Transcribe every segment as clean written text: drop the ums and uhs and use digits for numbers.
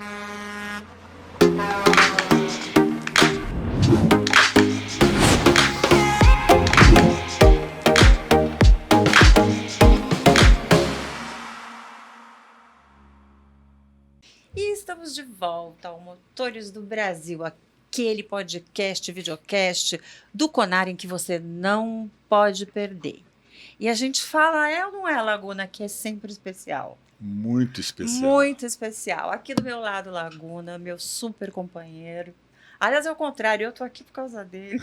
E estamos de volta ao Motores do Brasil, aquele podcast, videocast do Conar em que você não pode perder. E a gente fala, é ou não é, Laguna, que é sempre especial? Muito especial. Muito especial. Aqui do meu lado, Laguna, meu super companheiro. Aliás, é o contrário, eu tô aqui por causa dele.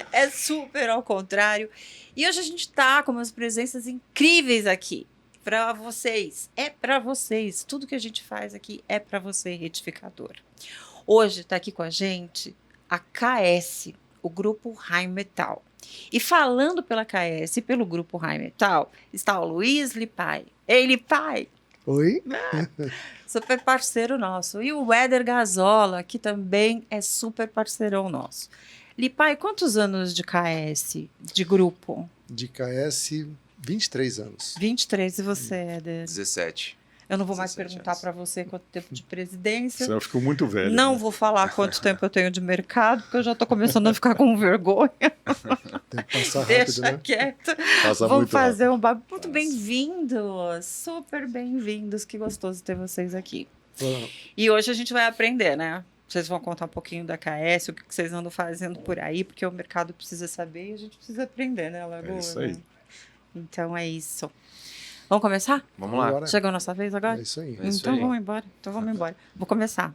É super ao contrário. E hoje a gente tá com umas presenças incríveis aqui. Para vocês, é para vocês. Tudo que a gente faz aqui é para você, retificador. Hoje está aqui com a gente a KS, o grupo Rheinmetall. E falando pela KS e pelo grupo Rheinmetall, está o Luiz Lipai. Ei, Lipai! Oi? Super parceiro nosso. E o Éder Gazola, que também é super parceirão nosso. Lipai, quantos anos de KS, de grupo? De KS, 23 anos. 23, e você, Éder? 17. Eu não vou mais perguntar para você quanto tempo de presidência. Senão eu fico muito velho. Não né? vou falar quanto tempo eu tenho de mercado, porque eu já estou começando a ficar com vergonha. Tem que passar rápido, Deixa né? quieto. Passa Vamos muito fazer rápido. um bagulho. Muito bem-vindos. Super bem-vindos. Que gostoso ter vocês aqui. E hoje a gente vai aprender, né? Vocês vão contar um pouquinho da KS, o que vocês andam fazendo por aí, porque o mercado precisa saber e a gente precisa aprender, né, Lagoa? É isso aí. Então é isso. Vamos começar? Vamos lá. Agora. Chegou a nossa vez agora? É isso aí. É isso Então aí. vamos embora. Vou começar.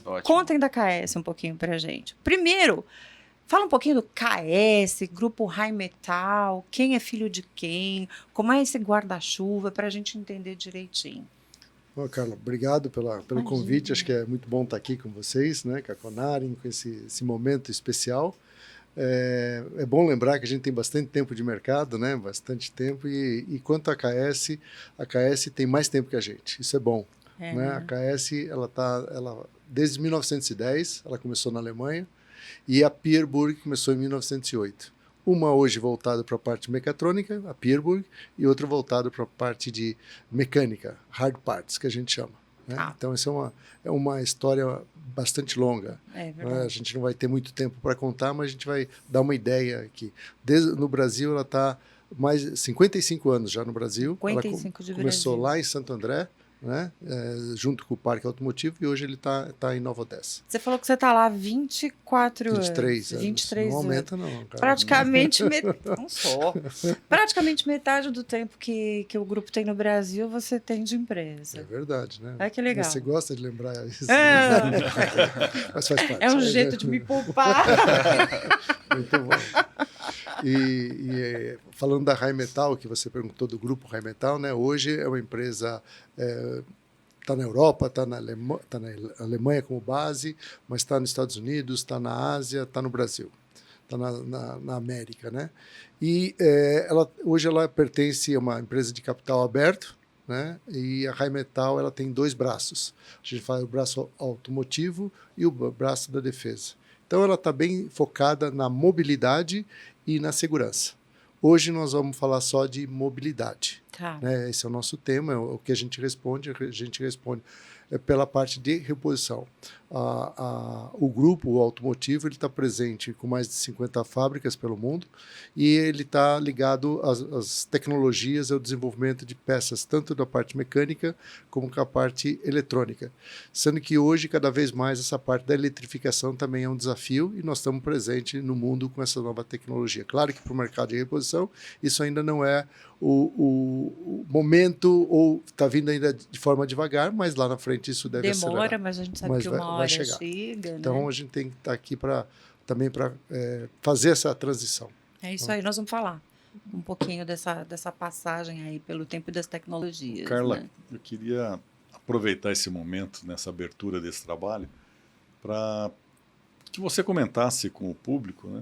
Ótimo. Contem da KS um pouquinho pra gente. Primeiro, fala um pouquinho do KS, Grupo Rheinmetall, quem é filho de quem, como é esse guarda-chuva, pra gente entender direitinho. Bom, Carla, obrigado pelo Imagina. convite. Acho que é muito bom estar aqui com vocês, né? Com a Conarem, com esse momento especial. É bom lembrar que a gente tem bastante tempo de mercado, né? Bastante tempo. E quanto à a KS tem mais tempo que a gente. Isso é bom. Né? A KS, desde 1910, ela começou na Alemanha, e a Pierburg começou em 1908. Uma hoje voltada para a parte mecatrônica, a Pierburg, e outra voltada para a parte de mecânica, hard parts, que a gente chama. Né? Ah. Então, essa é uma história bastante longa. É Né? verdade. A gente não vai ter muito tempo para contar, mas a gente vai dar uma ideia aqui. No Brasil, ela está mais 55 anos já no Brasil. 55 de Começou Brasil. lá em Santo André, né? Junto com o Parque Automotivo, e hoje ele está em Nova Odessa. Você falou que você está lá há 24 anos. 23 anos. 23 Não anos. aumenta, não. Cara. Praticamente, não sou. Praticamente metade do tempo que o grupo tem no Brasil, você tem de É empresa. verdade, né? Ai, que legal. Você gosta de lembrar isso? É. Né? Mas faz parte. É um jeito de me poupar. Muito bom. E falando da Rheinmetall, que você perguntou do grupo Rheinmetall, né? Hoje é uma empresa, está na Europa, está na Alemanha como base, mas está nos Estados Unidos, está na Ásia, está no Brasil, está na América, né? E hoje ela pertence a uma empresa de capital aberto, né? E a Rheinmetall ela tem dois braços. A gente fala o braço automotivo e o braço da defesa. Então ela está bem focada na mobilidade e na segurança. Hoje nós vamos falar só de mobilidade. Tá. Né? Esse é o nosso tema, é o que a gente responde pela parte de reposição. O grupo, o automotivo, ele está presente com mais de 50 fábricas pelo mundo e ele está ligado às tecnologias, ao desenvolvimento de peças, tanto da parte mecânica como com a parte eletrônica. Sendo que hoje, cada vez mais, essa parte da eletrificação também é um desafio e nós estamos presentes no mundo com essa nova tecnologia. Claro que para o mercado de reposição, isso ainda não é o momento, ou está vindo ainda de forma devagar, mas lá na frente isso deve Demora, acelerar. mas a gente sabe Mas que uma vai hora chegar. chega, Então né? a gente tem que estar aqui também para fazer essa transição. É isso aí, nós vamos falar um pouquinho dessa passagem aí pelo tempo das tecnologias. Carla, né? eu queria aproveitar esse momento, nessa abertura desse trabalho, para que você comentasse com o público, né,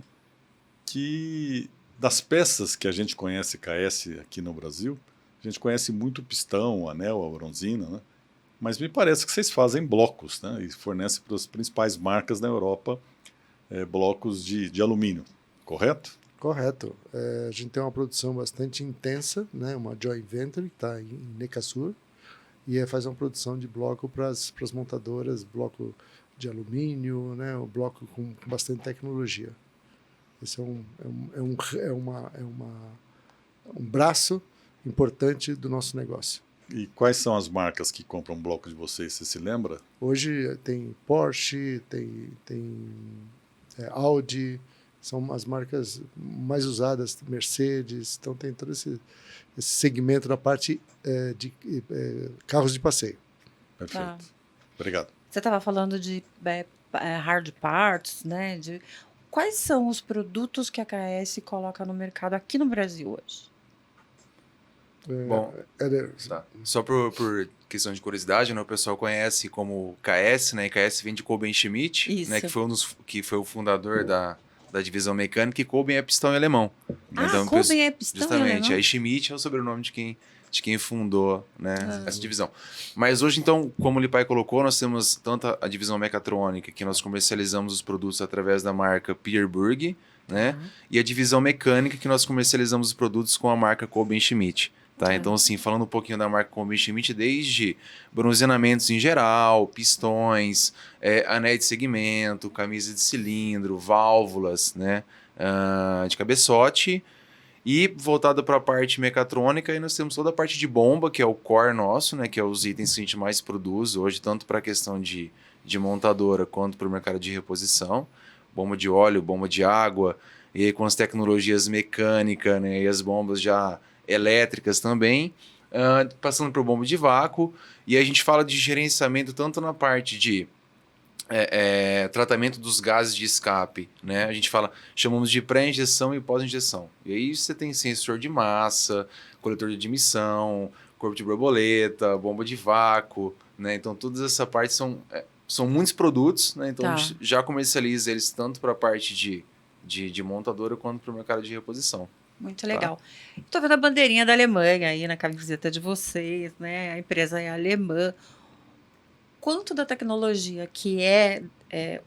que das peças que a gente conhece KS aqui no Brasil, a gente conhece muito o pistão, o anel, a bronzina, né? Mas me parece que vocês fazem blocos, né? E fornecem para as principais marcas na Europa blocos de alumínio, correto? Correto. A gente tem uma produção bastante intensa, né? Uma joint venture que está em Necasur, e faz uma produção de bloco para as montadoras, bloco de alumínio, né, o bloco com bastante tecnologia. Esse um braço importante do nosso negócio. E quais são as marcas que compram bloco de vocês? Você se lembra? Hoje tem Porsche, tem Audi, são as marcas mais usadas, Mercedes, então tem todo esse segmento da parte de carros de passeio. Perfeito. Tá. Obrigado. Você estava falando de hard parts, né? Quais são os produtos que a KS coloca no mercado aqui no Brasil hoje? Bom, tá. Só por questão de curiosidade, né, o pessoal conhece como KS, né? E KS vem de Kolben Schmidt, né? Que foi o fundador da divisão mecânica, e Kolben é pistão em alemão. Então, Kolben é pistão justamente, em alemão? Aí Schmidt é o sobrenome de quem fundou, né, essa divisão. Mas hoje, então, como o Lipai colocou, nós temos tanto a divisão mecatrônica, que nós comercializamos os produtos através da marca Pierburg, né? E a divisão mecânica, que nós comercializamos os produtos com a marca Kolben Schmidt. Tá? Então, assim, falando um pouquinho da marca Kolben Schmidt, desde bronzeamentos em geral, pistões, anéis de segmento, camisa de cilindro, válvulas, né, de cabeçote, e voltado para a parte mecatrônica, aí nós temos toda a parte de bomba, que é o core nosso, né, que é os itens que a gente mais produz hoje, tanto para a questão de montadora quanto para o mercado de reposição, bomba de óleo, bomba de água, e aí com as tecnologias mecânicas, né, e as bombas já elétricas também, passando por bomba de vácuo, e a gente fala de gerenciamento tanto na parte de tratamento dos gases de escape, né? A gente chamamos de pré-injeção e pós-injeção. E aí você tem sensor de massa, coletor de admissão, corpo de borboleta, bomba de vácuo, né? Então todas essa parte são muitos produtos, né? Então a gente já comercializa eles tanto para a parte de montadora quanto para o mercado de reposição. Muito legal. Estou vendo a bandeirinha da Alemanha aí na camiseta de vocês, né? A empresa é alemã. Quanto da tecnologia que é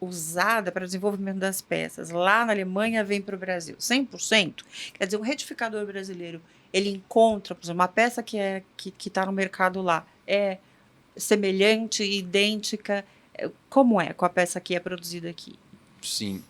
usada para o desenvolvimento das peças lá na Alemanha vem para o Brasil? 100%? Quer dizer, o retificador brasileiro, ele encontra, por exemplo, uma peça que está no mercado lá, é semelhante, idêntica? Como é com a peça que é produzida aqui? Sim,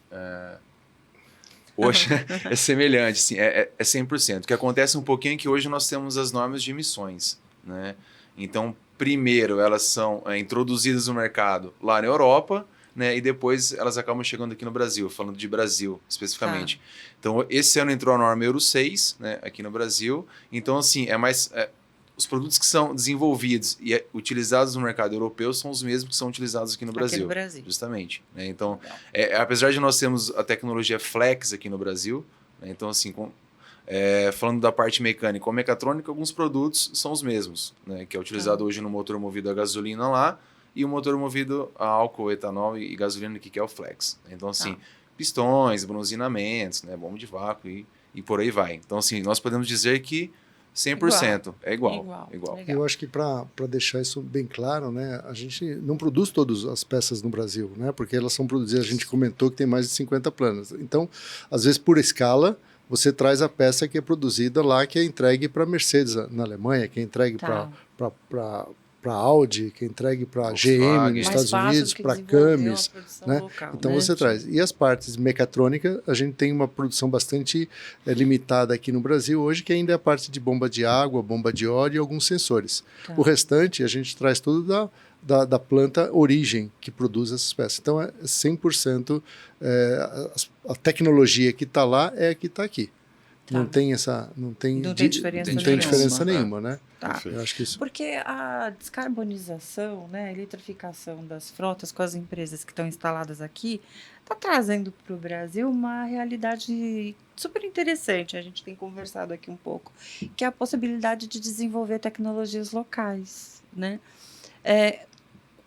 hoje é semelhante, sim, é 100%. O que acontece um pouquinho é que hoje nós temos as normas de emissões, né? Então, primeiro, elas são introduzidas no mercado lá na Europa, né? E depois elas acabam chegando aqui no Brasil, falando de Brasil especificamente. Então, esse ano entrou a norma Euro 6, né, aqui no Brasil. Então, assim, os produtos que são desenvolvidos e utilizados no mercado europeu são os mesmos que são utilizados aqui no Brasil. Aqui no Brasil. Justamente. Né? Então, apesar de nós termos a tecnologia Flex aqui no Brasil, né? Então, assim, falando da parte mecânica ou mecatrônica, alguns produtos são os mesmos, né? Que é utilizado hoje no motor movido a gasolina lá e o motor movido a álcool, etanol e gasolina aqui, que é o Flex. Então, assim, pistões, bronzeamentos, né? Bomba de vácuo e por aí vai. Então, assim, nós podemos dizer que 100% é igual. Eu acho que para deixar isso bem claro, né, a gente não produz todas as peças no Brasil, né, porque elas são produzidas, a gente comentou que tem mais de 50 plantas. Então, às vezes, por escala, você traz a peça que é produzida lá, que é entregue para a Mercedes na Alemanha, que é entregue para Audi, que é entregue para GM nos Estados Unidos, para Camis, né? Local, então você traz. E as partes mecatrônicas, a gente tem uma produção bastante limitada aqui no Brasil hoje, que ainda é a parte de bomba de água, bomba de óleo e alguns sensores. O restante a gente traz tudo da planta origem que produz essas peças. Então é 100% a tecnologia que está lá é a que está aqui. Não tem diferença nenhuma, né? Eu acho que isso... Porque a descarbonização, né, a eletrificação das frotas com as empresas que estão instaladas aqui está trazendo para o Brasil uma realidade super interessante. A gente tem conversado aqui um pouco, que é a possibilidade de desenvolver tecnologias locais, né?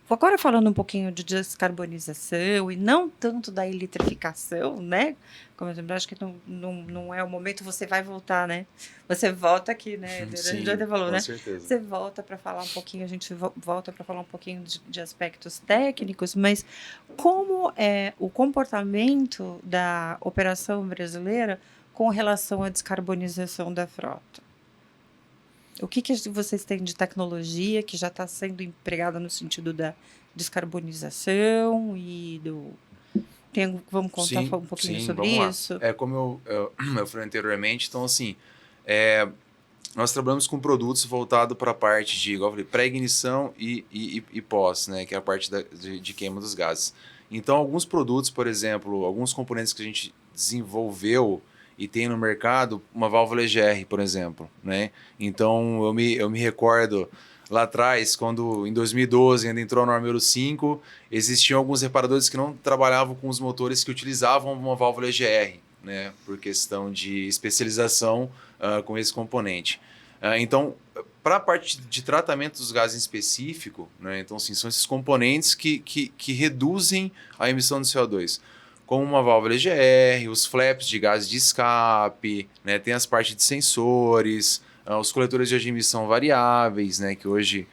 Agora falando um pouquinho de descarbonização e não tanto da eletrificação, né? Como eu acho que não é o momento, você vai voltar, né? Você volta aqui, né? Sim, a gente já até falou, né? Certeza. Você volta para falar um pouquinho, a gente volta para falar um pouquinho de aspectos técnicos, mas como é o comportamento da operação brasileira com relação à descarbonização da frota? O que vocês têm de tecnologia que já está sendo empregada no sentido da descarbonização e do... vamos contar um pouquinho sobre isso? Como eu falei anteriormente, então assim, nós trabalhamos com produtos voltados para a parte de, igual eu falei, pré-ignição e pós, né, que é a parte de queima dos gases. Então, alguns produtos, por exemplo, alguns componentes que a gente desenvolveu e tem no mercado, uma válvula EGR, por exemplo, né? Então, eu me recordo lá atrás, quando em 2012 ainda entrou a norma Euro 5, existiam alguns reparadores que não trabalhavam com os motores que utilizavam uma válvula EGR, né? Por questão de especialização com esse componente. Então, para a parte de tratamento dos gases em específico, né? Então, assim, são esses componentes que reduzem a emissão de CO2. Como uma válvula EGR, os flaps de gases de escape, né? Tem as partes de sensores, os coletores de emissão variáveis, né? Que hoje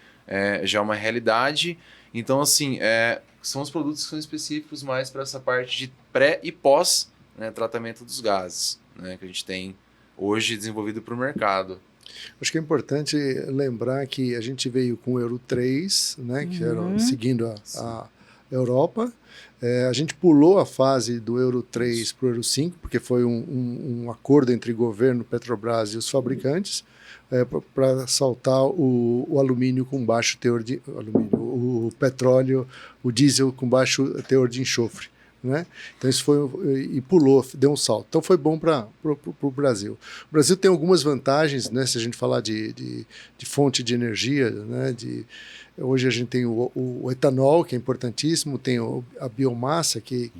já é uma realidade. Então, assim, são os produtos que são específicos mais para essa parte de pré e pós, né, tratamento dos gases, né? Que a gente tem hoje desenvolvido para o mercado. Acho que é importante lembrar que a gente veio com o Euro 3, né, que era seguindo a Europa. A gente pulou a fase do Euro 3 para o Euro 5, porque foi um acordo entre governo, Petrobras e os fabricantes, para saltar o alumínio com baixo teor de alumínio, o petróleo, o diesel com baixo teor de enxofre. Né? Então isso foi e pulou, deu um salto. Então foi bom para o Brasil. O Brasil tem algumas vantagens, né? Se a gente falar de fonte de energia, né? Hoje a gente tem o etanol, que é importantíssimo, tem a biomassa que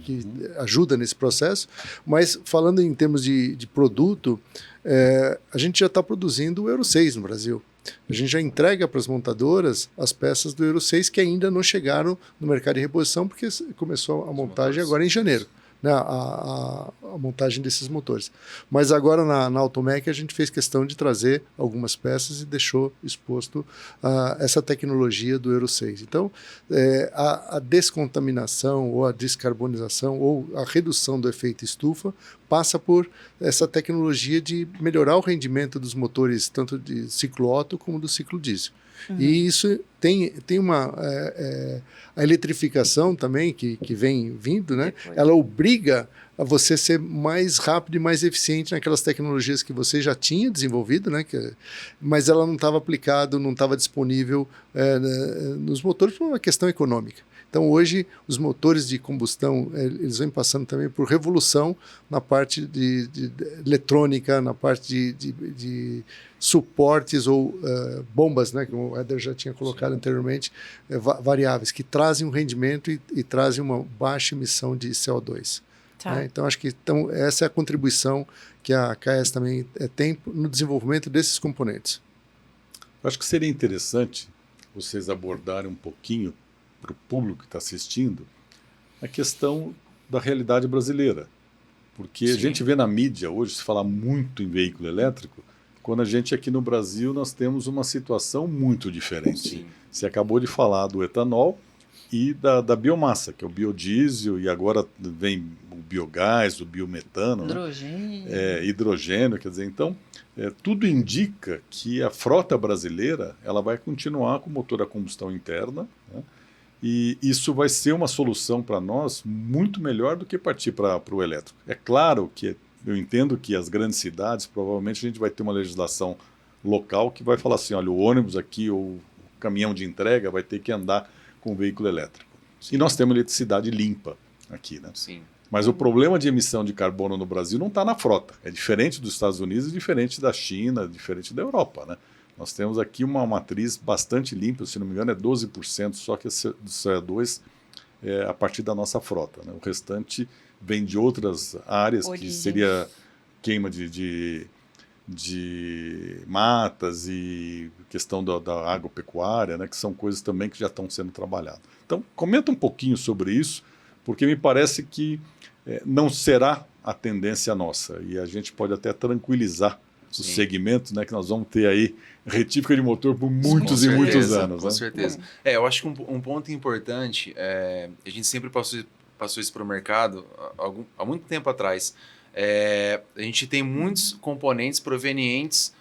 ajuda nesse processo, mas falando em termos de produto, a gente já está produzindo o Euro 6 no Brasil. A gente já entrega para as montadoras as peças do Euro 6 que ainda não chegaram no mercado de reposição, porque começou a montagem agora em janeiro, né, a montagem desses motores. Mas agora na Automec a gente fez questão de trazer algumas peças e deixou exposto essa tecnologia do Euro 6. Então, a descontaminação ou a descarbonização ou a redução do efeito estufa passa por essa tecnologia de melhorar o rendimento dos motores, tanto de ciclo Otto como do ciclo diesel. E isso tem a eletrificação também, que vem vindo, né? Ela obriga a você ser mais rápido e mais eficiente naquelas tecnologias que você já tinha desenvolvido, né? Mas ela não estava aplicada, não estava disponível nos motores por uma questão econômica. Então, hoje, os motores de combustão, eles vêm passando também por revolução na parte de eletrônica, na parte de suportes ou bombas, né, como o Éder já tinha colocado anteriormente, variáveis, que trazem um rendimento e trazem uma baixa emissão de CO2. Tá. Né? Então, acho que essa é a contribuição que a KS também tem no desenvolvimento desses componentes. Acho que seria interessante vocês abordarem um pouquinho para o público que está assistindo a questão da realidade brasileira. Porque a gente vê na mídia hoje se falar muito em veículo elétrico, quando a gente aqui no Brasil nós temos uma situação muito diferente. Sim. Você acabou de falar do etanol e da biomassa, que é o biodiesel, e agora vem o biogás, o biometano, Hidrogênio. né? Hidrogênio, quer dizer, então tudo indica que a frota brasileira ela vai continuar com motor a combustão interna, né? E isso vai ser uma solução para nós muito melhor do que partir para o elétrico. É claro que eu entendo que as grandes cidades, provavelmente a gente vai ter uma legislação local que vai falar assim, olha, o ônibus aqui ou o caminhão de entrega vai ter que andar com veículo elétrico. Sim. E nós temos eletricidade limpa aqui, né? Sim. Mas o problema de emissão de carbono no Brasil não está na frota. É diferente dos Estados Unidos, é diferente da China, é diferente da Europa, né? Nós temos aqui uma matriz bastante limpa, se não me engano é 12% só que do CO2 a partir da nossa frota, né? O restante vem de outras áreas, que seria queima de matas e questão da agropecuária, né? Que são coisas também que já estão sendo trabalhadas. Então, comenta um pouquinho sobre isso, porque me parece que não será a tendência nossa e a gente pode até tranquilizar os segmentos, né, que nós vamos ter aí retífica de motor por muitos e muitos anos. Com certeza. Eu acho que um ponto importante, a gente sempre passou isso para o mercado há muito tempo atrás. A gente tem muitos componentes provenientes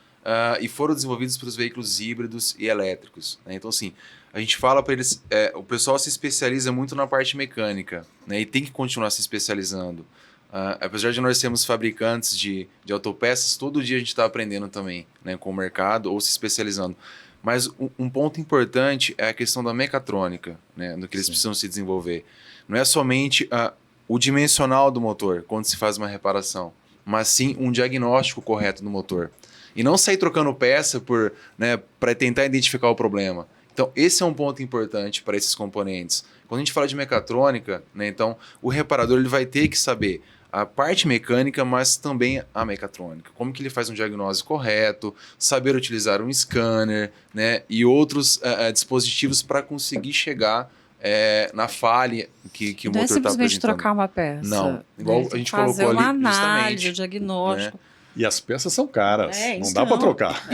e foram desenvolvidos para os veículos híbridos e elétricos, né? Então, assim, a gente fala para eles, o pessoal se especializa muito na parte mecânica, né? E tem que continuar se especializando. Apesar de nós sermos fabricantes de autopeças, todo dia a gente está aprendendo também, né, com o mercado ou se especializando. Mas um ponto importante é a questão da mecatrônica, né, do que eles precisam se desenvolver. Não é somente o dimensional do motor quando se faz uma reparação, mas sim um diagnóstico correto do motor. E não sair trocando peça para tentar identificar o problema. Então, esse é um ponto importante para esses componentes. Quando a gente fala de mecatrônica, né, então o reparador ele vai ter que saber a parte mecânica, mas também a mecatrônica. Como que ele faz um diagnóstico correto, saber utilizar um scanner, né, e outros dispositivos para conseguir chegar na falha que o motor está apresentando. Não é simplesmente trocar uma peça. Não, igual a gente colocou ali, fazer uma análise, justamente, o diagnóstico. né? E as peças são caras, não dá então. para trocar.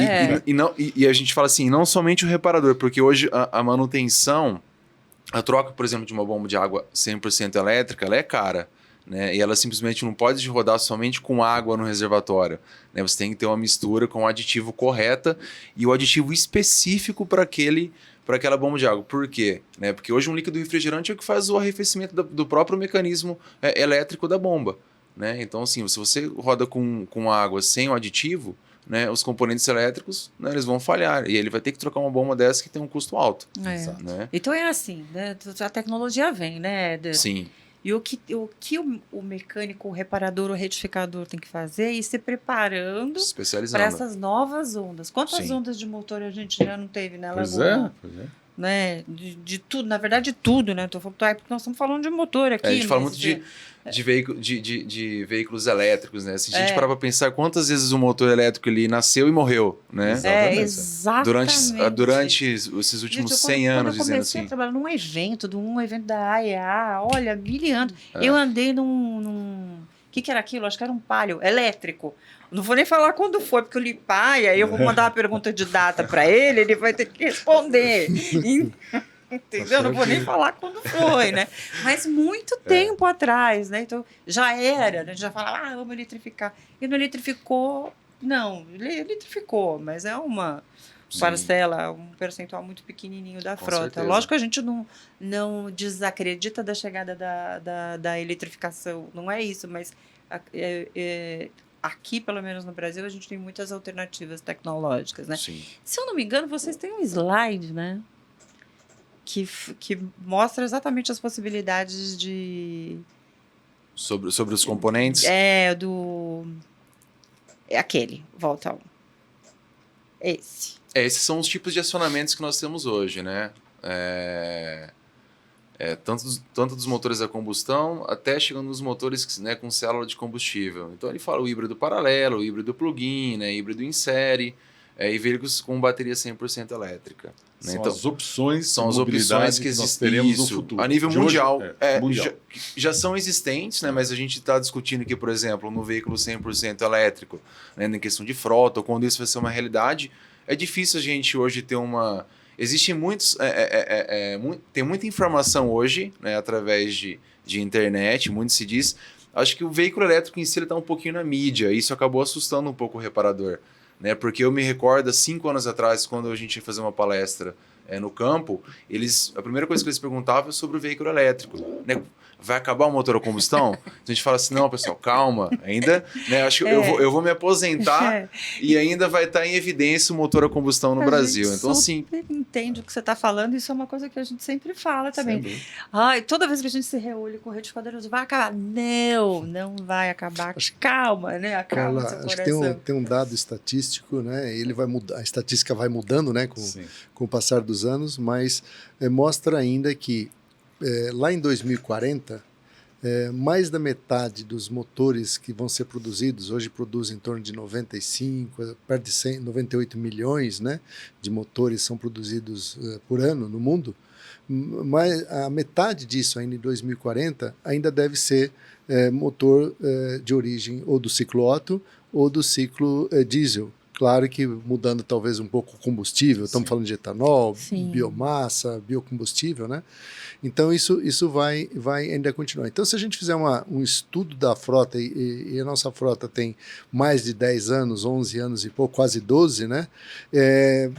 E a gente fala assim, não somente o reparador, porque hoje a manutenção, a troca, por exemplo, de uma bomba de água 100% elétrica, ela é cara. Né? E ela simplesmente não pode rodar somente com água no reservatório. Né? Você tem que ter uma mistura com o aditivo correta e o aditivo específico para aquela bomba de água. Por quê? Né? Porque hoje um líquido refrigerante é o que faz o arrefecimento do próprio mecanismo elétrico da bomba. Né? Então, assim, se você roda com água sem o aditivo, né, os componentes elétricos, né, eles vão falhar. E ele vai ter que trocar uma bomba dessa que tem um custo alto. Né? Então é assim, né? A tecnologia vem, né? Sim. E o que o mecânico, o reparador, o retificador tem que fazer é ir se preparando para essas novas ondas. Quantas ondas de motor a gente já não teve na Laguna? Pois é. Né? De tudo, na verdade, de tudo, né? Porque nós estamos falando de motor aqui. A gente fala muito de veículos elétricos, né? Se a gente parar para pensar quantas vezes o motor elétrico ele nasceu e morreu, né? Exatamente. Durante esses últimos 100 anos, dizendo assim. Eu comecei a trabalhar num evento da AEA, olha, miliano. Eu andei num... O que era aquilo? Acho que era um Palio elétrico. Não vou nem falar quando foi, porque eu li Paia, eu vou mandar uma pergunta de data para ele vai ter que responder. Entendeu? Não vou nem falar quando foi, né? Mas muito tempo atrás, né? Então, já era, né? Já falava, vamos eletrificar. E não eletrificou, não. Eletrificou, mas é uma parcela, um percentual muito pequenininho da frota. Certeza. Lógico que a gente não desacredita da chegada da eletrificação, não é isso, mas aqui, pelo menos no Brasil, a gente tem muitas alternativas tecnológicas, né? Sim. Se eu não me engano, vocês têm um slide, né? Que mostra exatamente as possibilidades de... Sobre os componentes? É aquele, volta ao... Esse. Esses são os tipos de acionamentos que nós temos hoje, né? Tanto dos motores a combustão, até chegando nos motores, né, com célula de combustível. Então ele fala o híbrido paralelo, o híbrido plug-in, né, híbrido em série, e veículos com bateria 100% elétrica. Né? São Então, as opções são as opções que nós teremos no futuro. A nível De mundial. hoje, mundial. Já são existentes, né, mas a gente está discutindo aqui, por exemplo, no veículo 100% elétrico, né, na questão de frota, ou quando isso vai ser uma realidade, é difícil a gente hoje ter uma... Existem muitos... tem muita informação hoje, né, através de internet, muito se diz. Acho que o veículo elétrico em si está um pouquinho na mídia, e isso acabou assustando um pouco o reparador. Né, porque eu me recordo, 5 anos atrás, quando a gente ia fazer uma palestra no campo, a primeira coisa que eles perguntavam é sobre o veículo elétrico. Né? Vai acabar o motor a combustão? Então a gente fala assim, não, pessoal, calma, ainda, né, acho que eu vou me aposentar e ainda vai estar em evidência o motor a combustão no Brasil. Então, assim... entende o que você está falando, isso é uma coisa que a gente sempre fala também. Toda vez que a gente se reúne com retificadores, vai acabar. Não vai acabar. Calma, né? Acalma seu coração. Acho que tem um dado estatístico, né? Ele vai mudar, a estatística vai mudando, né, com o passar dos anos, mas mostra ainda que lá em 2040, mais da metade dos motores que vão ser produzidos, hoje produzem em torno de 95, perto de 100, 98 milhões, né, de motores são produzidos por ano no mundo, mas a metade disso ainda em 2040 ainda deve ser motor de origem ou do ciclo Otto ou do ciclo diesel, Claro que mudando talvez um pouco o combustível, estamos falando de etanol, Sim. biomassa, biocombustível, né? Então isso vai ainda continuar. Então se a gente fizer um estudo da frota, e a nossa frota tem mais de 10 anos, 11 anos e pouco, quase 12, né? É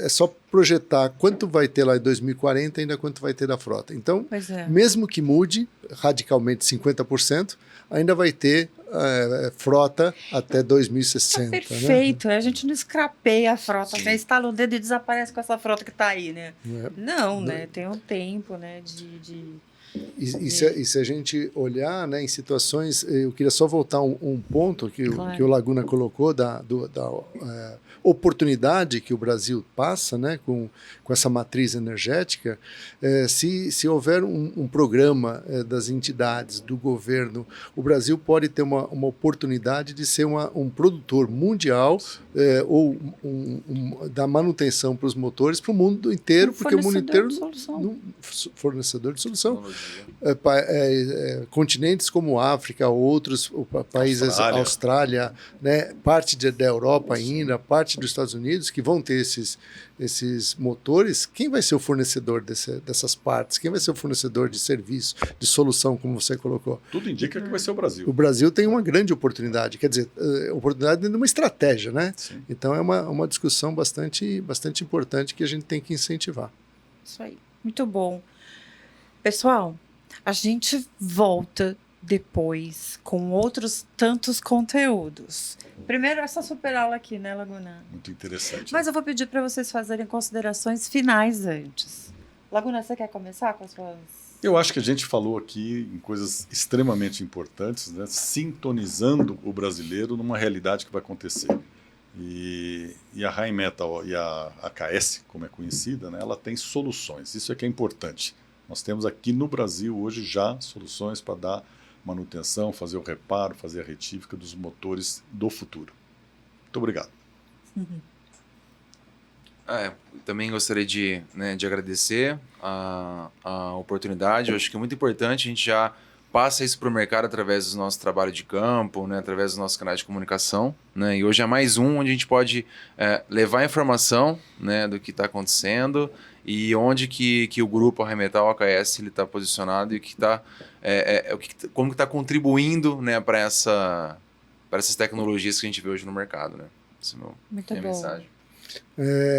só projetar quanto vai ter lá em 2040 ainda quanto vai ter da frota. Então, Pois é. mesmo que mude radicalmente 50%, ainda vai ter frota até 2060. Tá perfeito, a gente não escrapeia a frota, Sim. né? Estala o dedo e desaparece com essa frota que está aí, né? Né? Não, né? Tem um tempo, né? E se a gente olhar, né, em situações, eu queria só voltar um ponto que o Laguna colocou da oportunidade que o Brasil passa, né, com essa matriz energética. Se houver um programa das entidades, do governo, o Brasil pode ter uma oportunidade de ser um produtor mundial ou da manutenção para os motores para o mundo inteiro, porque o mundo inteiro fornecedor de solução. Continentes como África, outros países, Austrália, né, parte da Europa ainda, parte dos Estados Unidos, que vão ter esses motores. Quem vai ser o fornecedor dessas partes? Quem vai ser o fornecedor de serviço, de solução, como você colocou? Tudo indica que vai ser o Brasil. O Brasil tem uma grande oportunidade, quer dizer, oportunidade dentro de uma estratégia, né? Sim. Então é uma discussão bastante importante que a gente tem que incentivar. Isso aí, muito bom. Pessoal, a gente volta depois com outros tantos conteúdos. Primeiro essa super aula aqui, né, Laguna? Muito interessante. Mas eu vou pedir para vocês fazerem considerações finais antes. Laguna, você quer começar com as suas... Eu acho que a gente falou aqui em coisas extremamente importantes, né? Sintonizando o brasileiro numa realidade que vai acontecer. E a Rheinmetall e a AKS, como é conhecida, né? Ela tem soluções. Isso é que é importante. Nós temos aqui no Brasil hoje já soluções para dar manutenção, fazer o reparo, fazer a retífica dos motores do futuro. Muito obrigado. Também gostaria de agradecer a oportunidade. Eu acho que é muito importante, a gente já passa isso para o mercado através do nosso trabalho de campo, né, através dos nossos canais de comunicação, né, e hoje é mais onde a gente pode levar informação, né, do que está acontecendo e onde que o grupo Rheinmetall AKS está posicionado e como que está contribuindo, né, para essas tecnologias que a gente vê hoje no mercado, né. Essa é Muito minha bom. mensagem.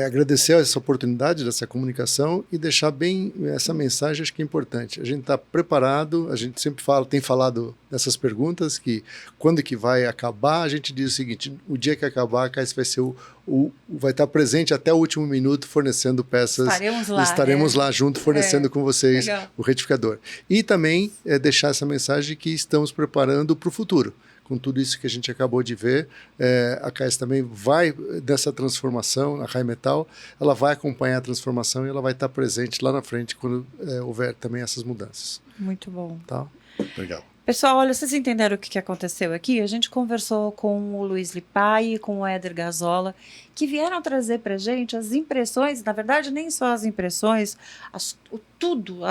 Agradecer essa oportunidade dessa comunicação e deixar bem essa mensagem, acho que é importante. A gente está preparado, a gente sempre tem falado dessas perguntas, que quando que vai acabar, a gente diz o seguinte: o dia que acabar, a KS vai ser vai estar presente até o último minuto fornecendo peças. Estaremos lá junto fornecendo com vocês o retificador. E também deixar essa mensagem que estamos preparando para o futuro. Com tudo isso que a gente acabou de ver, a KS também vai dessa transformação, a Rheinmetall, ela vai acompanhar a transformação e ela vai estar presente lá na frente quando houver também essas mudanças. Muito bom. Tá? Obrigado. Pessoal, olha, vocês entenderam o que aconteceu aqui? A gente conversou com o Luiz Lipai e com o Éder Gazola, que vieram trazer para a gente as impressões, na verdade, nem só as impressões, as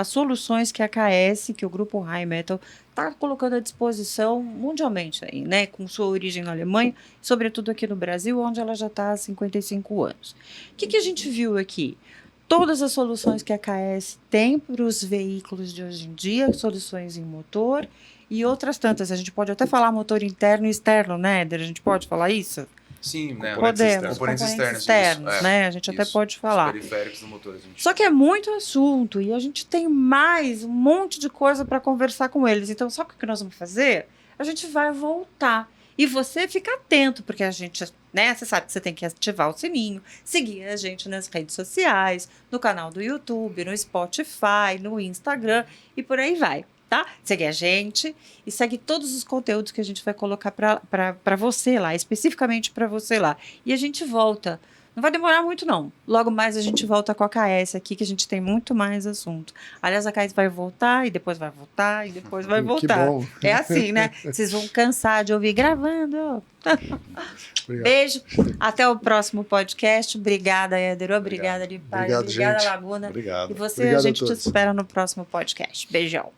soluções que a KS, que o grupo Rheinmetall, está colocando à disposição mundialmente, aí, né, com sua origem na Alemanha, sobretudo aqui no Brasil, onde ela já está há 55 anos. O que a gente viu aqui? Todas as soluções que a KS tem para os veículos de hoje em dia, soluções em motor e outras tantas. A gente pode até falar motor interno e externo, né, Éder? A gente pode falar isso? Sim, né? Podemos. Componentes externos, né? A gente até pode falar. Os periféricos do motor. Só que é muito assunto e a gente tem mais um monte de coisa para conversar com eles. Então, sabe o que nós vamos fazer? A gente vai voltar. E você fica atento, porque a gente, né? Você sabe que você tem que ativar o sininho, seguir a gente nas redes sociais, no canal do YouTube, no Spotify, no Instagram e por aí vai. Tá? Segue a gente e segue todos os conteúdos que a gente vai colocar para você lá, especificamente para você lá. E a gente volta. Não vai demorar muito, não. Logo mais a gente volta com a KS aqui, que a gente tem muito mais assunto. Aliás, a KS vai voltar, e depois vai voltar, e depois vai voltar. Que bom. É assim, né? Vocês vão cansar de ouvir gravando. Beijo. Até o próximo podcast. Obrigada, Éder. Obrigada, Lipai. Obrigada, gente. Laguna. Obrigado. E você, Obrigado a gente a te todos. espera no próximo podcast. Beijão.